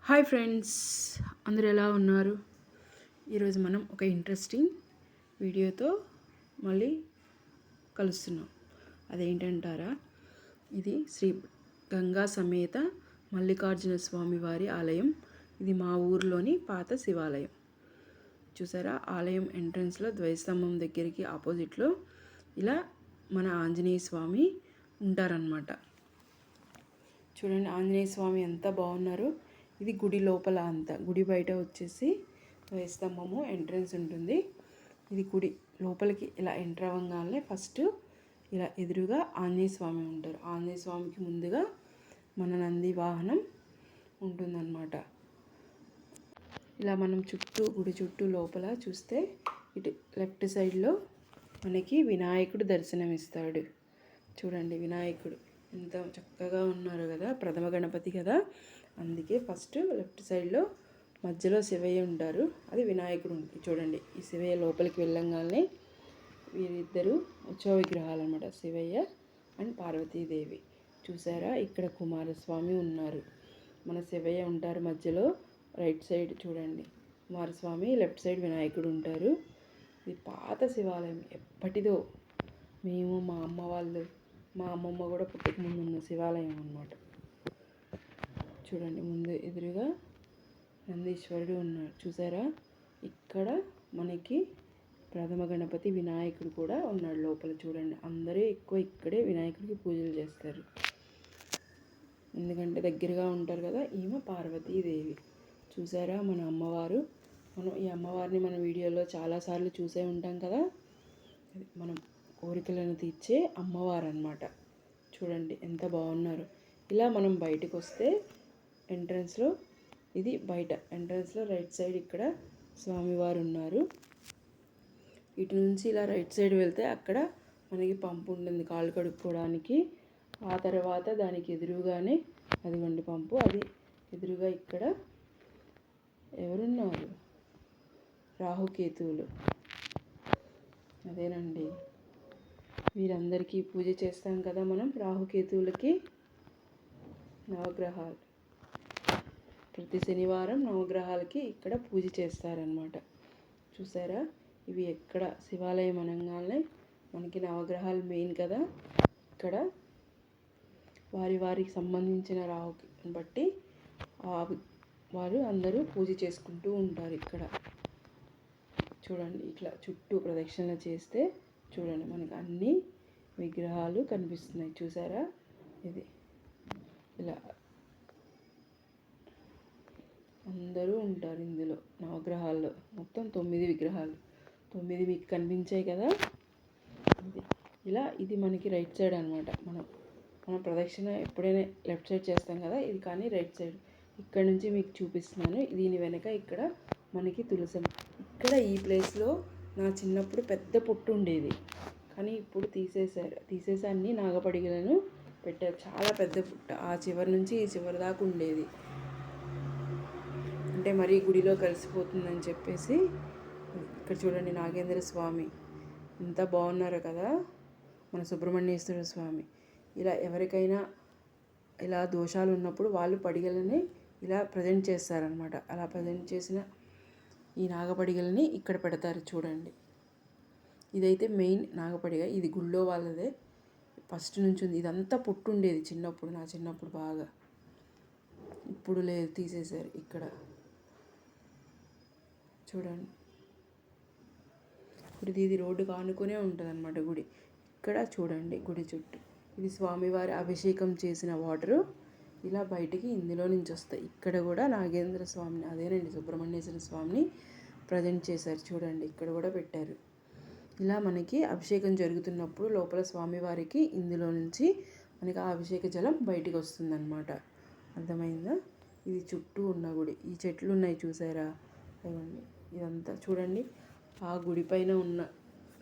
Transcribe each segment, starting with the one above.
Hi friends, అందరూ ఎలా ఉన్నారు? ఈరోజు మనం ఒక ఇంట్రెస్టింగ్ వీడియోతో మళ్ళీ కలుస్తున్నాం. అదేంటంటారా? ఇది శ్రీ గంగా సమేత మల్లికార్జున స్వామి వారి ఆలయం. ఇది మా ఊరిలోని పాత శివాలయం. చూసారా, ఆలయం ఎంట్రన్స్లో ధ్వజస్తంభం దగ్గరికి ఆపోజిట్లో ఇలా మన ఆంజనేయ స్వామి ఉంటారనమాట. చూడండి, ఆంజనేయ స్వామి ఎంత బాగున్నారు. ఇది గుడి లోపల అంతా. గుడి బయట వచ్చేసి ధ్వజస్తంభము ఎంట్రన్స్ ఉంటుంది. ఇది గుడి లోపలికి ఇలా ఎంటర్ అవ్వగానే ఫస్ట్ ఇలా ఎదురుగా ఆంజనేయ స్వామి ఉంటారు. ఆంజనేయ స్వామికి ముందుగా మన నంది వాహనం ఉంటుందన్నమాట. ఇలా మనం గుడి చుట్టూ లోపల చూస్తే ఇటు లెఫ్ట్ సైడ్లో మనకి వినాయకుడు దర్శనమిస్తాడు. చూడండి, వినాయకుడు ఎంత చక్కగా ఉన్నారు కదా, ప్రథమ గణపతి కదా. అందుకే ఫస్ట్ లెఫ్ట్ సైడ్లో మధ్యలో శివయ్య ఉంటారు, అది వినాయకుడు ఉంటుంది. చూడండి, ఈ శివయ్య లోపలికి వెళ్ళంగానే వీరిద్దరూ ఉత్సవ విగ్రహాలు అనమాట, శివయ్య అండ్ పార్వతీదేవి. చూసారా, ఇక్కడ కుమారస్వామి ఉన్నారు, మన శివయ్య ఉంటారు మధ్యలో. రైట్ సైడ్ చూడండి కుమారస్వామి, లెఫ్ట్ సైడ్ వినాయకుడు ఉంటారు. ఇది పాత శివాలయం, ఎప్పటిదో. మేము మా అమ్మమ్మ కూడా పుట్టక ముందు ఉన్న శివాలయం అన్నమాట. చూడండి, ముందు ఎదురుగా నందీశ్వరుడు ఉన్నాడు. చూసారా, ఇక్కడ మనకి ప్రథమ గణపతి వినాయకుడు కూడా ఉన్నాడు లోపల. చూడండి, అందరూ ఎక్కువ ఇక్కడే వినాయకుడికి పూజలు చేస్తారు, ఎందుకంటే దగ్గరగా ఉంటారు కదా. ఈమె పార్వతీదేవి. చూసారా, మన అమ్మవారు. మనం ఈ అమ్మవారిని మన వీడియోలో చాలాసార్లు చూసే ఉంటాం కదా. మనం కోరికలను తీర్చే అమ్మవారు అన్నమాట. చూడండి ఎంత బాగున్నారు. ఇలా మనం బయటకు వస్తే ఎంట్రన్స్లో, ఇది బయట ఎంట్రన్స్లో రైట్ సైడ్ ఇక్కడ స్వామివారు ఉన్నారు. ఇటు నుంచి ఇలా రైట్ సైడ్ వెళ్తే అక్కడ మనకి పంపు ఉంటుంది కాళ్ళు కడుక్కోవడానికి. ఆ తర్వాత దానికి ఎదురుగానే అదిగోండి పంపు, అది ఎదురుగా ఇక్కడ ఎవరున్నారు? రాహుకేతువులు. అదేనండి, వీరందరికీ పూజ చేస్తాం కదా మనం. రాహుకేతువులకి నవగ్రహాలు, ప్రతి శనివారం నవగ్రహాలకి ఇక్కడ పూజ చేస్తారనమాట. చూసారా, ఇవి ఎక్కడ శివాలయం అనగానే మనకి నవగ్రహాలు మెయిన్ కదా. ఇక్కడ వారికి సంబంధించిన రాహుకి బట్టి వారు అందరూ పూజ చేసుకుంటూ ఉంటారు ఇక్కడ. చూడండి, ఇట్లా చుట్టూ ప్రదక్షిణ చేస్తే చూడండి మనకి అన్ని విగ్రహాలు కనిపిస్తున్నాయి. చూసారా, ఇది ఇలా అందరూ ఉంటారు ఇందులో. నవగ్రహాల్లో మొత్తం 9 విగ్రహాలు, 9 మీకు కనిపించాయి కదా. ఇలా ఇది మనకి రైట్ సైడ్ అనమాట. మన ప్రదక్షిణ ఎప్పుడైనా లెఫ్ట్ సైడ్ చేస్తాం కదా, ఇది కానీ రైట్ సైడ్. ఇక్కడ నుంచి మీకు చూపిస్తున్నాను. దీని వెనక ఇక్కడ మనకి తులసం. ఇక్కడ ఈ ప్లేస్లో నా చిన్నప్పుడు పెద్ద పుట్టు ఉండేది, కానీ ఇప్పుడు తీసేసి అన్ని నాగపడిగలను పెట్టారు. చాలా పెద్ద పుట్ట, ఆ చివరి నుంచి ఈ చివరి దాకా ఉండేది. అంటే మరీ గుడిలో కలిసిపోతుందని చెప్పేసి. ఇక్కడ చూడండి, నాగేంద్ర స్వామి ఎంత బాగున్నారో కదా, మన సుబ్రహ్మణ్యేశ్వర స్వామి. ఇలా ఎవరికైనా ఇలా దోషాలు ఉన్నప్పుడు వాళ్ళు పడిగలని ఇలా ప్రజెంట్ చేస్తారనమాట. అలా ప్రజెంట్ చేసిన ఈ నాగపడిగలని ఇక్కడ పెడతారు. చూడండి, ఇదైతే మెయిన్ నాగపడిగ. ఇది గుళ్ళో వాళ్ళదే, ఫస్ట్ నుంచి ఉంది. ఇదంతా పుట్టు ఉండేది చిన్నప్పుడు, నా చిన్నప్పుడు బాగా. ఇప్పుడు లేదు, తీసేశారు. ఇక్కడ చూడండి, ఇది రోడ్డుకు ఆనుకునే ఉంటుంది అన్నమాట గుడి. ఇక్కడ చూడండి గుడి చుట్టూ ఇది స్వామివారి అభిషేకం చేసిన వాటరు ఇలా బయటికి ఇందులో నుంచి వస్తాయి. ఇక్కడ కూడా నాగేంద్ర స్వామిని, అదేనండి సుబ్రహ్మణ్యేశ్వర స్వామిని ప్రజెంట్ చేశారు. చూడండి, ఇక్కడ కూడా పెట్టారు. ఇలా మనకి అభిషేకం జరుగుతున్నప్పుడు లోపల స్వామివారికి ఇందులో నుంచి మనకి ఆ అభిషేక జలం బయటికి వస్తుందన్నమాట. అర్థమైందా? ఇది చుట్టూ ఉన్న గుడి. ఈ చెట్లు ఉన్నాయి చూసారా, ఇవ్వండి. ఇదంతా చూడండి, ఆ గుడి పైన ఉన్న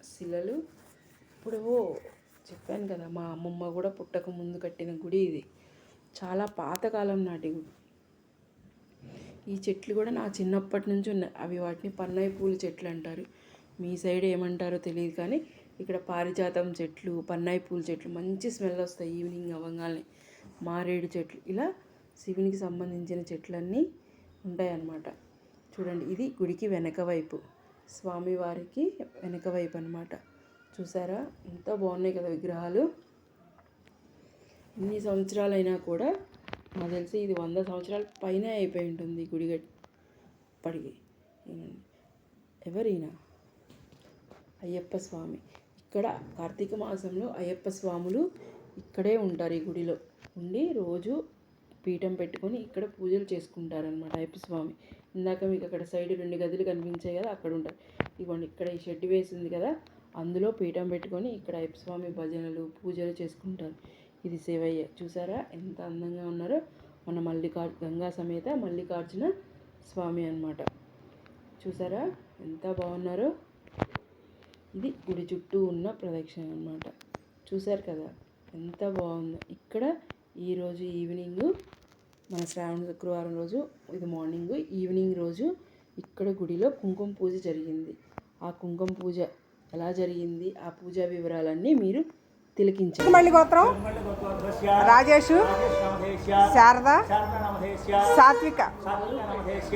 శిలలు. ఇప్పుడు చెప్పాను కదా, మా అమ్మమ్మ కూడా పుట్టక ముందు కట్టిన గుడి ఇది. చాలా పాతకాలం నాటి గుడి. ఈ చెట్లు కూడా నా చిన్నప్పటి నుంచి ఉన్నాయి. అవి వాటిని పన్నాయి పూల చెట్లు అంటారు. మీ సైడ్ ఏమంటారో తెలియదు, కానీ ఇక్కడ పారిజాతం చెట్లు, పన్నాయి పూల చెట్లు మంచి స్మెల్ వస్తాయి ఈవినింగ్ అవ్వగానే. మారేడు చెట్లు, ఇలా శివునికి సంబంధించిన చెట్లన్నీ ఉంటాయన్నమాట. చూడండి, ఇది గుడికి వెనక వైపు, స్వామివారికి వెనక వైపు అనమాట. చూసారా ఎంత బాగున్నాయి కదా విగ్రహాలు. ఇన్ని సంవత్సరాలైనా కూడా నాకు తెలిసి ఇది 100 సంవత్సరాల పైనే అయిపోయి ఉంటుంది గుడి ఇప్పటికి. ఎవరైనా అయ్యప్ప స్వామి. ఇక్కడ కార్తీక మాసంలో అయ్యప్ప స్వాములు ఇక్కడే ఉంటారు, ఈ గుడిలో ఉండి రోజు పీఠం పెట్టుకొని ఇక్కడ పూజలు చేసుకుంటారనమాట అయ్యప్ప స్వామి. ఇందాక మీకు అక్కడ సైడ్ 2 గదులు కనిపించాయి కదా, అక్కడ ఉంటారు. ఇవ్వండి, ఇక్కడ ఈ షెడ్ వేసింది కదా, అందులో పీఠం పెట్టుకొని ఇక్కడ అయ్యప్ప స్వామి భజనలు పూజలు చేసుకుంటారు. ఇది శివయ్య. చూసారా ఎంత అందంగా ఉన్నారో. మన గంగా సమేత మల్లికార్జున స్వామి అన్నమాట. చూసారా ఎంత బాగున్నారో. ఇది గుడి చుట్టూ ఉన్న ప్రదక్షిణ అన్నమాట. చూసారు కదా ఎంత బాగుందో. ఇక్కడ ఈరోజు ఈవినింగ్, మన శ్రావణ శుక్రవారం రోజు, ఇది మార్నింగ్, ఈవినింగ్ రోజు ఇక్కడ గుడిలో కుంకుమ పూజ జరిగింది. ఆ కుంకుమ పూజ ఎలా జరిగింది, ఆ పూజా వివరాలన్నీ మీరు తిలకించారు. మళ్ళీ గోత్రం రాజేషు, శారద, సాత్విక,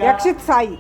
యక్షిత్ సాయి.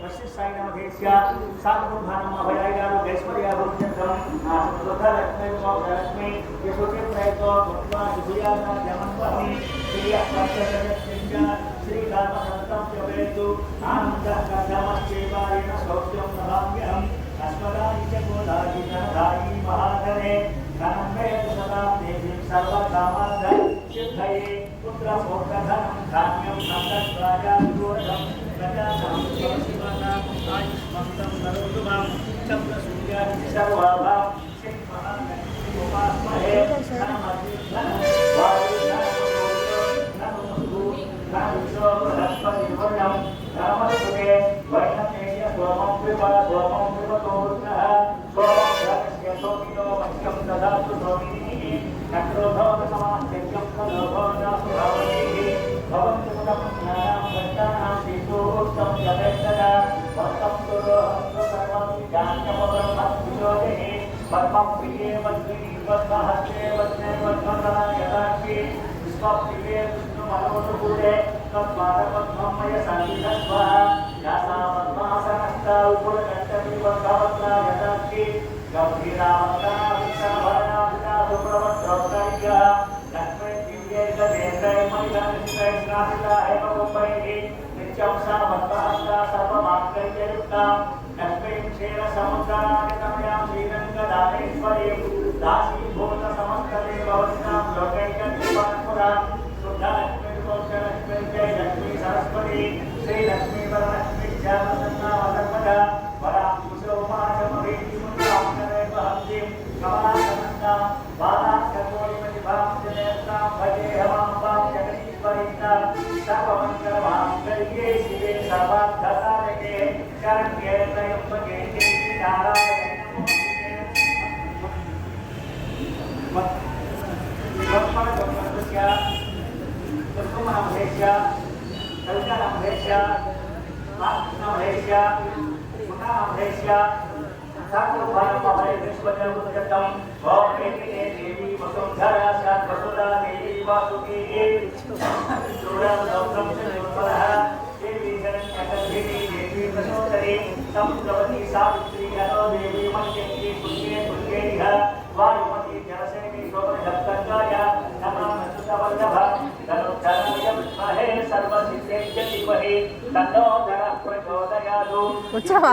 వచ్చావా?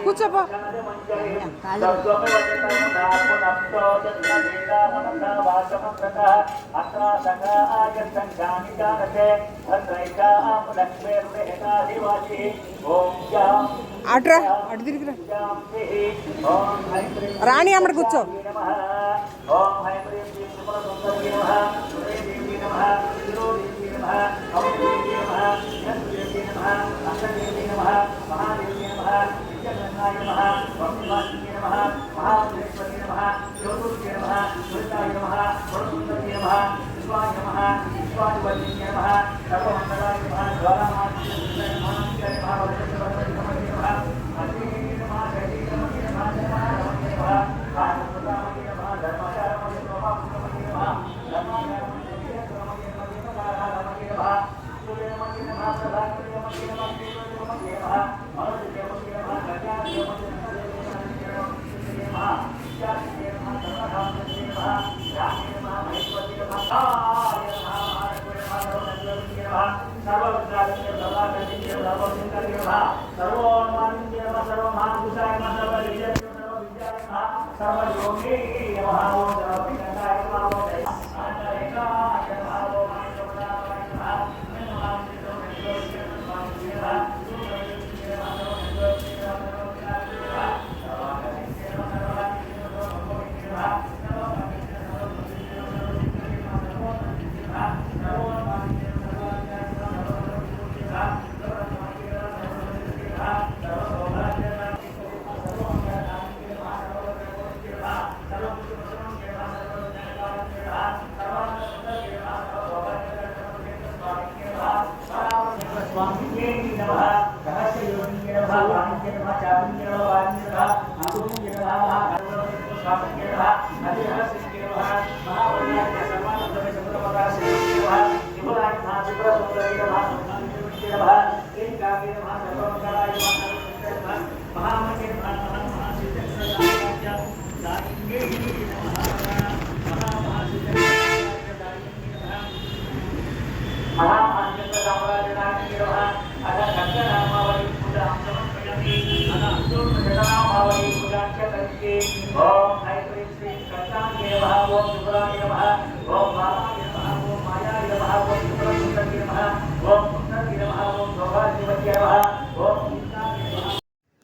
కూర్చోపో. అటురా, అటు తిరిగిరా. రాణి అమ్మడ కూర్చో.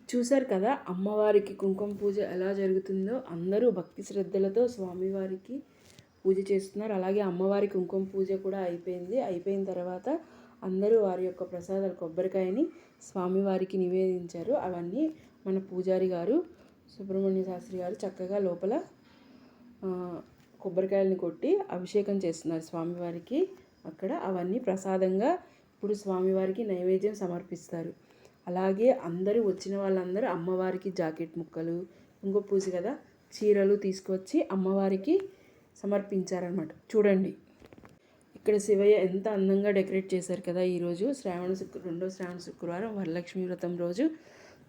చూశారు కదా అమ్మవారికి కుంకుమ పూజ ఎలా జరుగుతుందో. అందరూ భక్తి శ్రద్ధలతో స్వామివారికి పూజ చేస్తున్నారు. అలాగే అమ్మవారి కుంకుమ పూజ కూడా అయిపోయింది. అయిపోయిన తర్వాత అందరూ వారి యొక్క ప్రసాదాలు కొబ్బరికాయని స్వామివారికి నివేదించారు. అవన్నీ మన పూజారి గారు సుబ్రహ్మణ్య శాస్త్రి గారు చక్కగా లోపల కొబ్బరికాయలని కొట్టి అభిషేకం చేస్తున్నారు స్వామివారికి. అక్కడ అవన్నీ ప్రసాదంగా ఇప్పుడు స్వామివారికి నైవేద్యం సమర్పిస్తారు. అలాగే అందరూ వచ్చిన వాళ్ళందరూ అమ్మవారికి జాకెట్ ముక్కలు, కుంకుమ పూజ కదా, చీరలు తీసుకొచ్చి అమ్మవారికి సమర్పించారనమాట. చూడండి ఇక్కడ శివయ్య ఎంత అందంగా డెకరేట్ చేశారు కదా. ఈరోజు రెండో శ్రావణ శుక్రవారం వరలక్ష్మి వ్రతం రోజు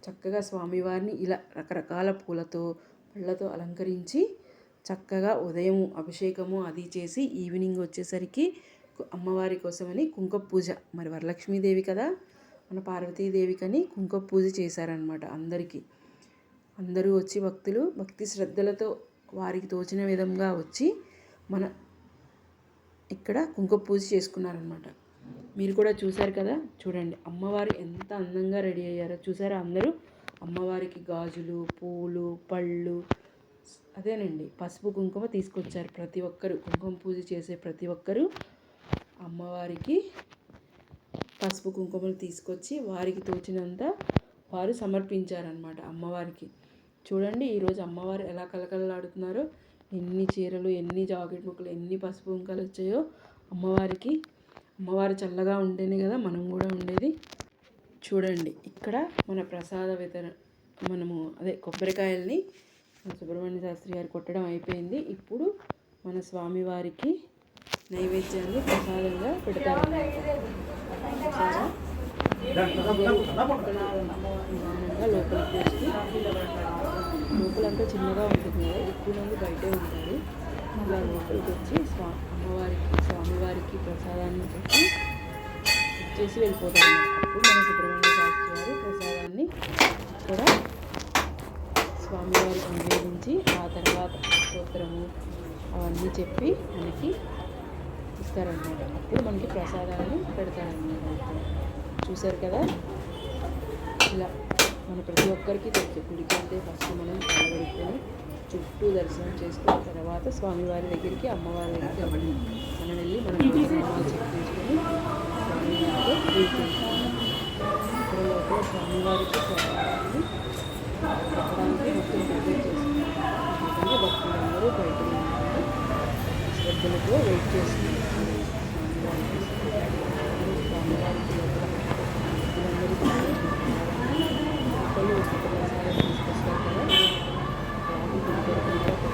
చక్కగా స్వామివారిని ఇలా రకరకాల పూలతో పళ్ళతో అలంకరించి చక్కగా ఉదయం అభిషేకము అది చేసి ఈవినింగ్ వచ్చేసరికి అమ్మవారి కోసమని కుంకుమ పూజ, మరి వరలక్ష్మీదేవి కదా మన పార్వతీదేవికని కుంకుమ పూజ చేశారనమాట. అందరూ వచ్చి భక్తులు భక్తి శ్రద్ధలతో వారికి తోచిన విధంగా వచ్చి మన ఇక్కడ కుంకుమ పూజ చేసుకున్నారనమాట. మీరు కూడా చూశారు కదా. చూడండి అమ్మవారు ఎంత అందంగా రెడీ అయ్యారో చూసారా. అందరూ అమ్మవారికి గాజులు, పూలు, పళ్ళు, అదేనండి పసుపు కుంకుమ తీసుకొచ్చారు. ప్రతి ఒక్కరు కుంకుమ పూజ చేసే ప్రతి ఒక్కరూ అమ్మవారికి పసుపు కుంకుమలు తీసుకొచ్చి వారికి తోచినంత వారు సమర్పించారనమాట అమ్మవారికి. చూడండి ఈరోజు అమ్మవారు ఎలా కలకలలాడుతున్నారో. ఎన్ని చీరలు, ఎన్ని జాకెట్ ముక్కలు, ఎన్ని పసుపు కుంకాలు వచ్చాయో అమ్మవారికి. అమ్మవారు చల్లగా ఉంటేనే కదా మనం కూడా ఉండేది. చూడండి ఇక్కడ మన ప్రసాద మనము కొబ్బరికాయల్ని సుబ్రహ్మణ్య శాస్త్రి గారు కొట్టడం అయిపోయింది. ఇప్పుడు మన స్వామివారికి నైవేద్యాన్ని ప్రసాదంగా పెడతారు. నిదానంగా లోపలికి వచ్చి, లోపలంతా చిన్నగా ఉంటుంది కదా, ఎక్కువ మంది బయటే ఉంటారు. ఇలా లోపలికి వచ్చి స్వామివారికి ప్రసాదాన్ని పెట్టి ఇచ్చేసి వెళ్ళిపోతారు. అప్పుడు మన సుబ్రహ్మణ్య శాస్త్రి గారు ప్రసాదాన్ని కూడా స్వామివారికి నివేదించి ఆ తర్వాత స్తోత్రము అవన్నీ చెప్పి మనకి ఇస్తారనమాట. అప్పుడు మనకి ప్రసాదాన్ని పెడతారనమాట. చూసారు కదా. ఇలా మన ప్రతి ఒక్కరికి తెలుసు గుడికి అంటే ఫస్ట్ మనం కలగడుకొని చుట్టూ దర్శనం చేసుకున్న తర్వాత స్వామివారి దగ్గరికి, అమ్మవారి దగ్గరికి మనం వెళ్ళి మనం నామాలు చెప్పించుకొని స్వామివారితో పూజించాలి. ఇక్కడ లోపల స్వామివారికి ప్రసాదాన్ని పెట్టడానికి మొత్తం ప్రిపేర్ చేసుకుంటారు. భక్తులందరూ బయట శ్రద్ధలతో వెయిట్ చేస్తున్నారు స్వామివారికి. లోపల భక్తులందరూ ప్రసాదం తీసుకొస్తారు కదా, గుడి కొరకు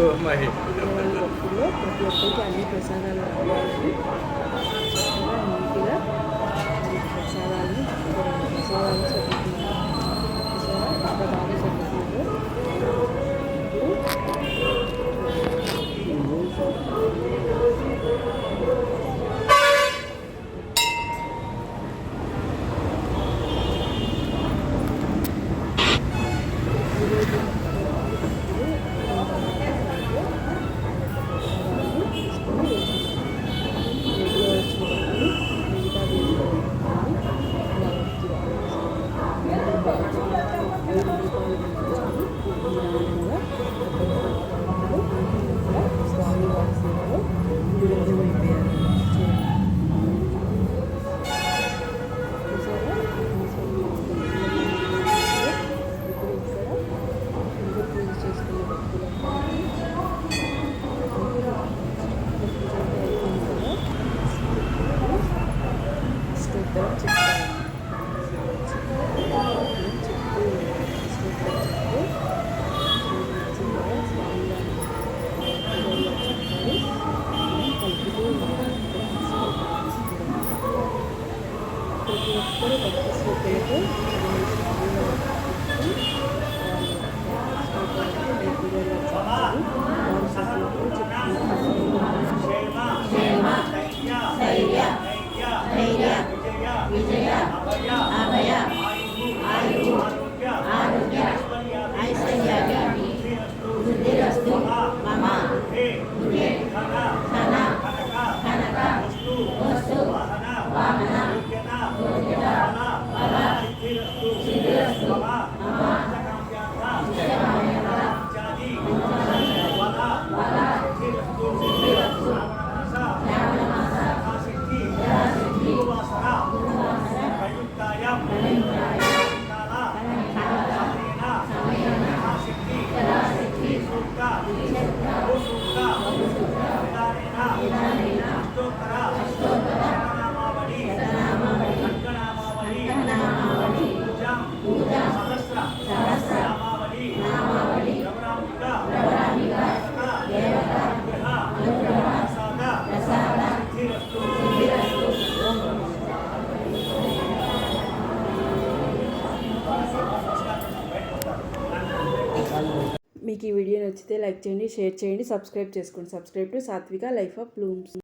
వాళ్ళ భక్తుల్లో ప్రతి ఒక్కరికి అన్ని ప్రసాదాలు రావాలని చక్కగా నీట్గా ప్రసాదాలను చదువుతున్నారు. చూసారా ఎంత బాగా చదువుతున్నారు. ప్రతి ఒక్కరు భక్తి శ్రద్ధలతో మీకు ఈ వీడియో నచ్చితే లైక్ చేయండి, షేర్ చేయండి, సబ్స్క్రైబ్ చేసుకోండి. సబ్స్క్రైబ్ టు సాత్విక లైఫ్ ఆఫ్ బ్లూమ్స్.